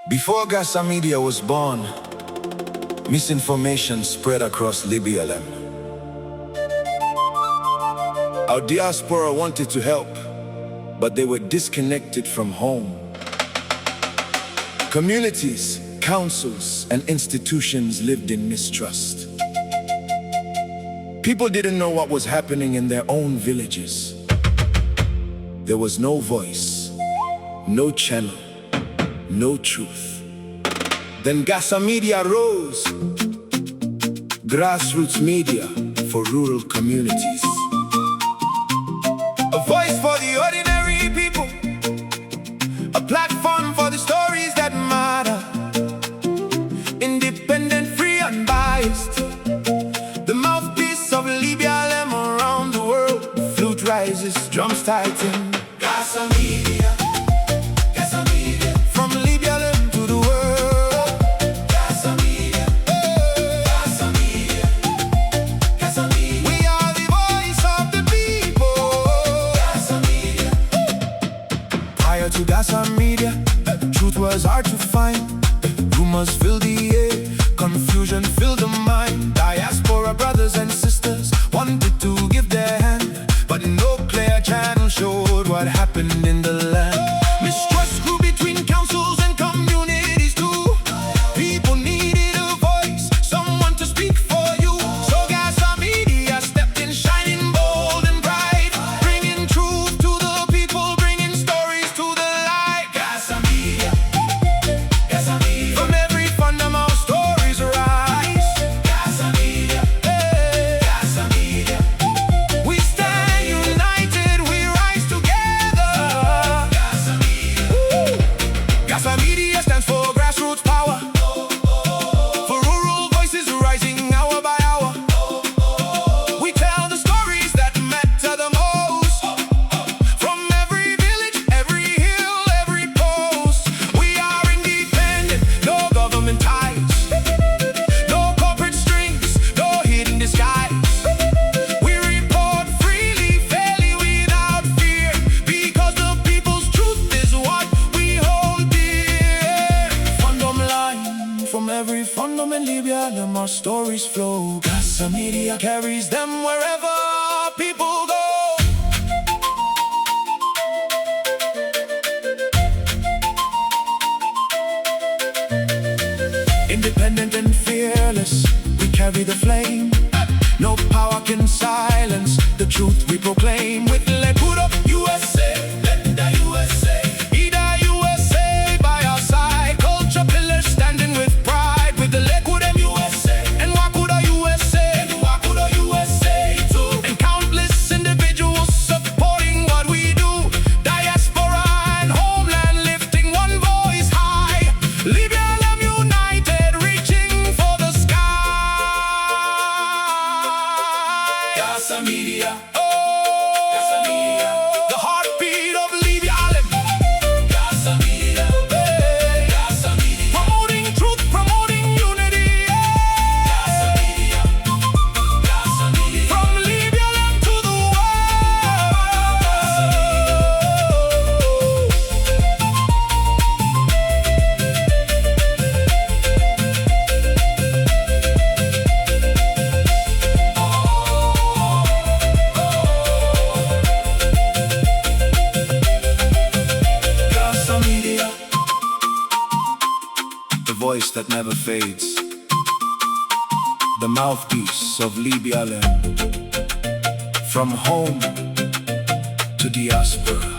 Before GASA Media was born, misinformation spread across Lebialem. Our diaspora wanted to help, but they were disconnected from home. Communities, councils, and institutions lived in mistrust. People didn't know what was happening in their own villages. There was no voice, no channel, no truth. Then GASA Media rose, Grassroots media for rural communities. A voice for the ordinary people, a platform for the stories that matter. Independent, free, unbiased, the mouthpiece of Lebialem around the world. Flute rises, drums tighten. GASA Media. From Lebialem to the world. GASA Media. GASA Media. GASA Media. We are the voice of the people. GASA Media. Prior to GASA Media, truth was hard to find. Rumors filled the air, confusion filled the mind. Diaspora brothers and sisters wanted to give their hand, but no clear channel showed what happened in the land. Mistrust grew between councils and communities too. People needed a voice, someone to speak for you. So GASA Media stepped in, shining bold and bright, bringing truth to the people, bringing stories to the light. GASA Media. GASA Media. From every fundum our stories arise. GASA Media. Hey. GASA Media. We stand united, we rise together. GASA Media. GASA Media stands for grassroots power, for rural voices rising hour by hour. We tell the stories that matter the most, from every village, every hill, every post. We are independent, no government ties, no corporate strings, no hidden disguise. We report freely, fairly, without fear, because the people's truth is what we hold dear. Fundum line, from every fundum in Lebialem our stories flow. GASA Media carries them wherever people go. Independent and fearless, we carry the flame. No power can silence the truth we proclaim. With Let Put Up USA, let the USA, Ida USA by our side. Culture pillars standing with pride. With the Let Put Up USA and Wakuda USA, and Wakuda USA too. And countless individuals supporting what we do. Diaspora and homeland lifting one voice high. Lebialem united, reaching for the sky. GASA Media. GASA Media. The heartbeat of Lebialem. GASA Media. GASA Media. Promoting truth, promoting unity. GASA Media. GASA Media. From Lebialem to the GASA Media. The voice that never fades, the mouthpiece of Lebialem. From home to diaspora.